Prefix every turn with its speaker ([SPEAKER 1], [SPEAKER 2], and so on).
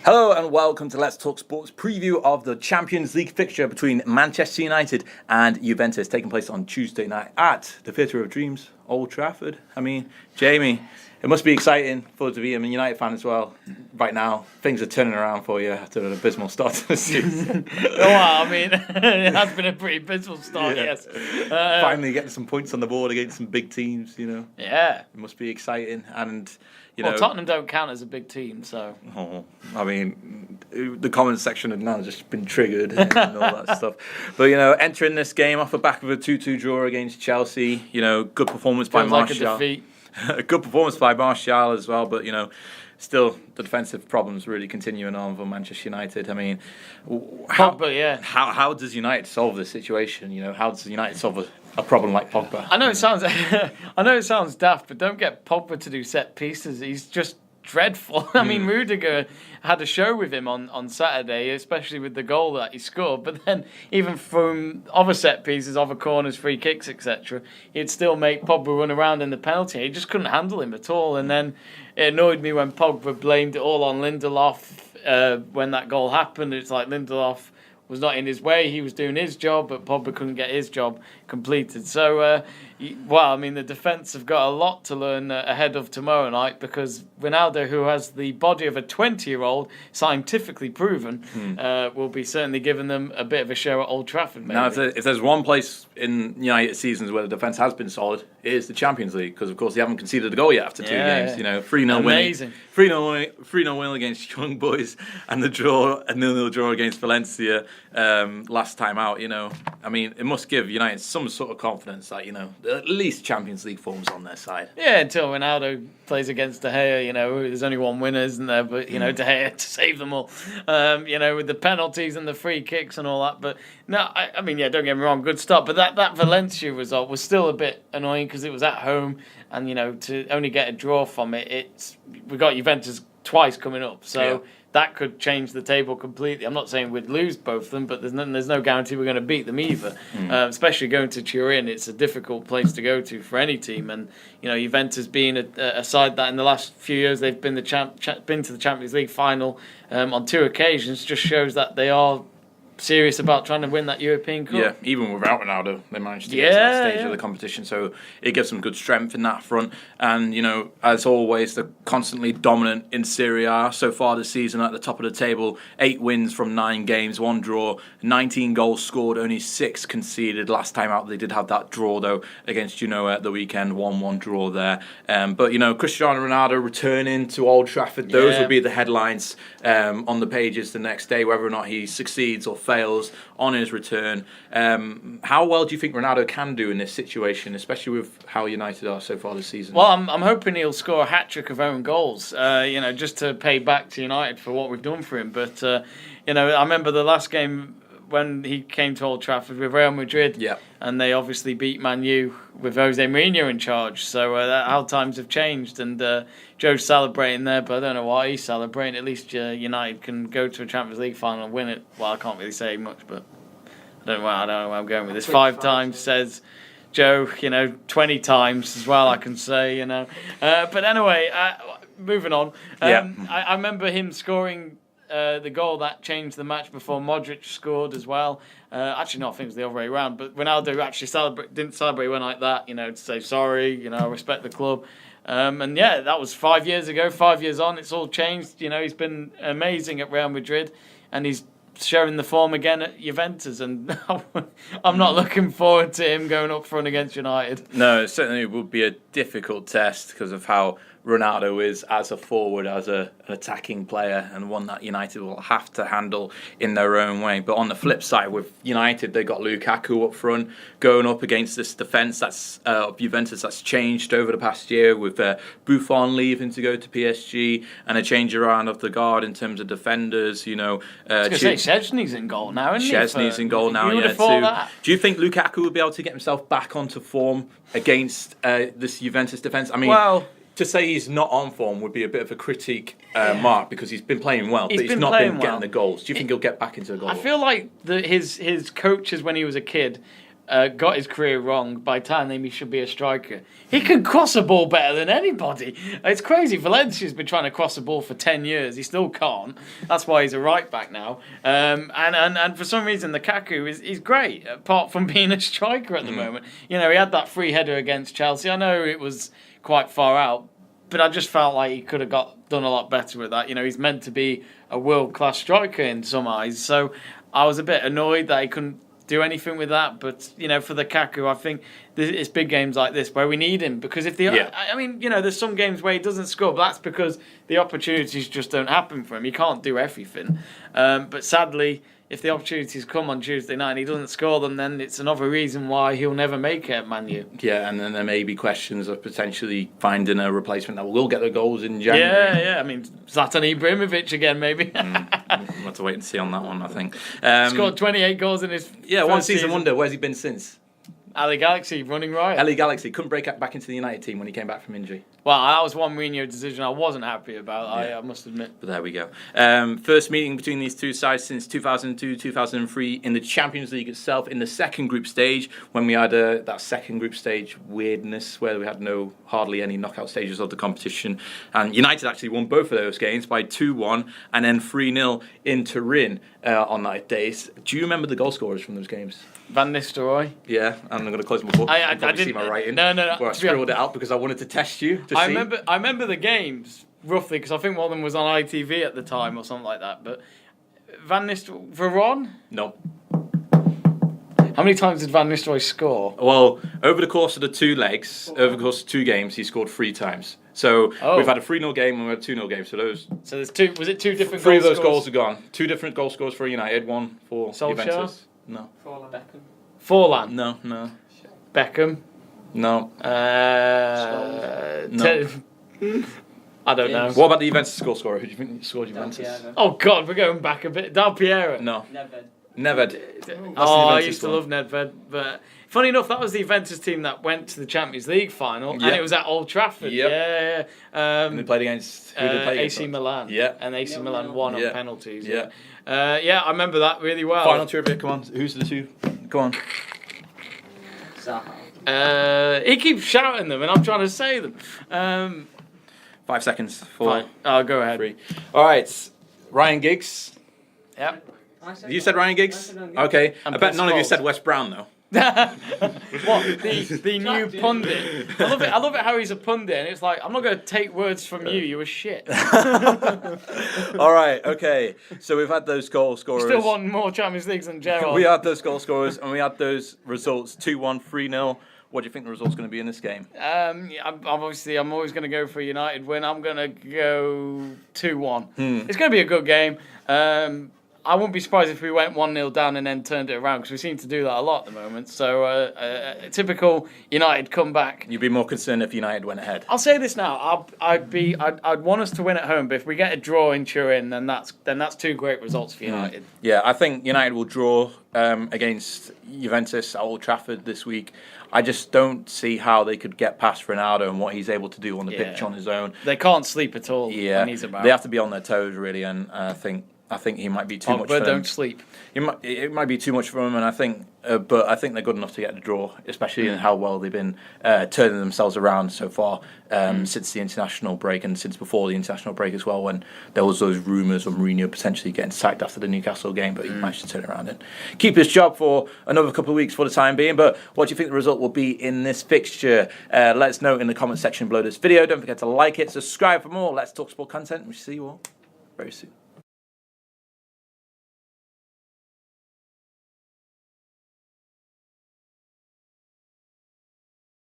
[SPEAKER 1] Hello and welcome to Let's Talk Sports preview of the Champions League fixture between Manchester United and Juventus, taking place on Tuesday night at the Theatre of Dreams, Old Trafford. I mean, Jamie, it must be exciting for to be a United fan as well. Right now, things are turning around for you after an abysmal start to the season.
[SPEAKER 2] Well, I mean, it has been a pretty abysmal start, yes.
[SPEAKER 1] Finally getting some points on the board against some big teams, you know.
[SPEAKER 2] Yeah.
[SPEAKER 1] It must be exciting. And, you
[SPEAKER 2] Well,
[SPEAKER 1] know,
[SPEAKER 2] Tottenham don't count as a big team, so...
[SPEAKER 1] Oh, I mean, the comment section had now just been triggered and all that stuff. But, you know, entering this game off the back of a 2-2 draw against Chelsea, you know, good performance by Martial.
[SPEAKER 2] Feels like a defeat.
[SPEAKER 1] A good performance by Martial as well, but, you know, still the defensive problems really continuing on for Manchester United. I mean, how does United solve this situation? You know, how does United solve a problem like Pogba?
[SPEAKER 2] I know it sounds daft, but don't get Pogba to do set pieces. He's just dreadful. I mean, Rudiger had a show with him on Saturday, especially with the goal that he scored. But then, even from other set pieces, other corners, free kicks, etc., he'd still make Pogba run around in the penalty. He just couldn't handle him at all. And then it annoyed me when Pogba blamed it all on Lindelof when that goal happened. It's like Lindelof was not in his way. He was doing his job, but Pogba couldn't get his job completed. So, the defence have got a lot to learn ahead of tomorrow night, because Ronaldo, who has the body of a 20-year-old, scientifically proven, will be certainly giving them a bit of a show at Old Trafford, maybe.
[SPEAKER 1] Now, if there's one place in United seasons where the defence has been solid, it is the Champions League, because, of course, they haven't conceded a goal yet after two games. You know, 3-0 winning. 3-0 win against Young Boys, and the draw, a 0-0 draw against Valencia last time out. You know, I mean, it must give United some sort of confidence that, you know, at least Champions League form's on their side.
[SPEAKER 2] Yeah, until Ronaldo plays against De Gea, you know, there's only one winner, isn't there? But, you know, De Gea to save them all, you know, with the penalties and the free kicks and all that. But, no, I mean, don't get me wrong, good start. But that Valencia result was still a bit annoying because it was at home. And, you know, to only get a draw from it, we got Juventus twice coming up. So that could change the table completely. I'm not saying we'd lose both of them, but there's no guarantee we're going to beat them either. Especially going to Turin, it's a difficult place to go to for any team. And, you know, Juventus being a side that in the last few years they've been been to the Champions League final on 2 occasions, just shows that they are serious about trying to win that European Cup.
[SPEAKER 1] Yeah, even without Ronaldo, they managed to get to that stage of the competition, so it gives them good strength in that front. And, you know, as always, they're constantly dominant in Serie A so far this season at the top of the table. 8 wins from 9 games, 1 draw, 19 goals scored, only 6 conceded. Last time out, they did have that draw, though, against Genoa at the weekend, 1-1 draw there. But, you know, Cristiano Ronaldo returning to Old Trafford, those would be the headlines on the pages the next day, whether or not he succeeds or fails on his return. How well do you think Ronaldo can do in this situation, especially with how United are so far this season?
[SPEAKER 2] Well, I'm hoping he'll score a hat-trick of own goals, you know, just to pay back to United for what we've done for him. But, you know, I remember the last game when he came to Old Trafford with Real Madrid, and they obviously beat Man U with Jose Mourinho in charge. So how times have changed, and Joe's celebrating there, but I don't know why he's celebrating. At least United can go to a Champions League final and win it. Well, I can't really say much, but I don't know where I'm going with this. 5 times, says Joe, you know, 20 times as well, I can say, you know. But anyway, moving on. I remember him scoring the goal that changed the match before Modric scored as well. Actually, no, I think it was the other way around. But Ronaldo actually didn't celebrate when like that, you know, to say sorry, you know, I respect the club. And yeah, that was 5 years ago. 5 years on, it's all changed. You know, he's been amazing at Real Madrid, and he's showing the form again at Juventus, and I'm not looking forward to him going up front against United.
[SPEAKER 1] No, it certainly would be a difficult test because of how Ronaldo is as a forward, as an attacking player, and one that United will have to handle in their own way. But on the flip side, with United, they got Lukaku up front, going up against this defence that's Juventus that's changed over the past year, with Buffon leaving to go to PSG, and a change around of the guard in terms of defenders. You know,
[SPEAKER 2] I was going to say Szczesny's in goal now, isn't he?
[SPEAKER 1] Szczesny's in goal now, yeah, too. Do you think Lukaku will be able to get himself back onto form against this Juventus defence? I mean, to say he's not on form would be a bit of a critique mark, because he's been playing well, but he's not been getting the goals. Do you think he'll get back into the goal?
[SPEAKER 2] I feel like his coaches when he was a kid got his career wrong. By time he should be a striker. He can cross a ball better than anybody. It's crazy. Valencia's been trying to cross a ball for 10 years. He still can't. That's why he's a right back now. And for some reason, Lukaku is great, apart from being a striker at the moment. You know, he had that free header against Chelsea. I know it was quite far out, but I just felt like he could have done a lot better with that. You know, he's meant to be a world-class striker in some eyes. So I was a bit annoyed that he couldn't do anything with that, but you know, for Lukaku, I think it's big games like this where we need him, because I mean, you know, there's some games where he doesn't score, but that's because the opportunities just don't happen for him. He can't do everything, but sadly, if the opportunities come on Tuesday night and he doesn't score them, then it's another reason why he'll never make it at Man U.
[SPEAKER 1] Yeah, and then there may be questions of potentially finding a replacement that will get the goals in January.
[SPEAKER 2] Yeah. I mean, Zlatan Ibrahimovic again, maybe.
[SPEAKER 1] We'll have to wait and see on that one, I think.
[SPEAKER 2] Scored 28 goals in his
[SPEAKER 1] one season wonder. Where's he been since?
[SPEAKER 2] LA Galaxy, running riot.
[SPEAKER 1] LA Galaxy couldn't break back into the United team when he came back from injury.
[SPEAKER 2] Well, that was one Mourinho decision I wasn't happy about, I must admit.
[SPEAKER 1] But there we go. First meeting between these two sides since 2002-2003 in the Champions League itself, in the second group stage, when we had that second group stage weirdness where we had hardly any knockout stages of the competition. And United actually won both of those games by 2-1 and then 3-0 in Turin on that day. Do you remember the goal scorers from those games?
[SPEAKER 2] Van Nistelrooy.
[SPEAKER 1] Yeah, and I'm going to close my book.
[SPEAKER 2] I didn't
[SPEAKER 1] see my writing.
[SPEAKER 2] No.
[SPEAKER 1] Where I scribbled it out because I wanted to test you to see.
[SPEAKER 2] I remember the games roughly because I think one of them was on ITV at the time or something like that. But Van Nistelrooy, Veron?
[SPEAKER 1] No.
[SPEAKER 2] How many times did Van Nistelrooy score?
[SPEAKER 1] Well, over the course of the two legs, over the course of 2 games, he scored 3 times. So we've had a 3-0 game and we had a 2-0 game. So
[SPEAKER 2] there's 2. Was it 2 different?
[SPEAKER 1] 3 of those goals are gone. 2 different goal scores for United. 1 for Juventus. No.
[SPEAKER 2] Forlan.
[SPEAKER 1] No.
[SPEAKER 2] Beckham.
[SPEAKER 1] No.
[SPEAKER 2] No. I don't know.
[SPEAKER 1] What about the Juventus goal scorer? Who do you think scored Juventus?
[SPEAKER 2] Oh God, we're going back a bit. Del Piero.
[SPEAKER 1] No. Nedved.
[SPEAKER 2] I used to love Nedved, but funny enough, that was the Juventus team that went to the Champions League final, and it was at Old Trafford.
[SPEAKER 1] Yep.
[SPEAKER 2] Yeah.
[SPEAKER 1] And they played against who did they play
[SPEAKER 2] AC Milan.
[SPEAKER 1] Yeah.
[SPEAKER 2] And AC Milan won on penalties. Yeah. I remember that really well.
[SPEAKER 1] Final trivia, come on. Who's the 2? Come
[SPEAKER 2] on. He keeps shouting them, and I'm trying to say them.
[SPEAKER 1] 5 seconds. 4.
[SPEAKER 2] I'll go ahead.
[SPEAKER 1] 3. All right. Ryan Giggs.
[SPEAKER 2] Yep.
[SPEAKER 1] You said Ryan Giggs? Okay. I bet none of you said Wes Brown, though.
[SPEAKER 2] What, the new pundit? I love it how he's a pundit, and it's like, I'm not going to take words from you. You were shit.
[SPEAKER 1] All right, okay. So we've had those goal scorers.
[SPEAKER 2] Still won more Champions Leagues than Gerrard.
[SPEAKER 1] We had those goal scorers, and we had those results: 2-1, 3-0. What do you think the result's going to be in this game?
[SPEAKER 2] I'm always going to go for a United win. I'm going to go 2-1. It's going to be a good game. I wouldn't be surprised if we went 1-0 down and then turned it around, because we seem to do that a lot at the moment. So a typical United comeback.
[SPEAKER 1] You'd be more concerned if United went ahead.
[SPEAKER 2] I'll say this now. I'd want us to win at home, but if we get a draw in Turin, then that's 2 great results for United.
[SPEAKER 1] Yeah, I think United will draw against Juventus at Old Trafford this week. I just don't see how they could get past Ronaldo and what he's able to do on the pitch on his own.
[SPEAKER 2] They can't sleep at all when he's about.
[SPEAKER 1] They have to be on their toes, really, and I think he might be too much for them.
[SPEAKER 2] Don't sleep.
[SPEAKER 1] It might be too much for them, and I think they're good enough to get the draw, especially in how well they've been turning themselves around so far since the international break and since before the international break as well, when there was those rumours of Mourinho potentially getting sacked after the Newcastle game, but he managed to turn it around and keep his job for another couple of weeks for the time being. But what do you think the result will be in this fixture? Let us know in the comment section below this video. Don't forget to like it, subscribe for more Let's Talk Sport content. We'll see you all very soon.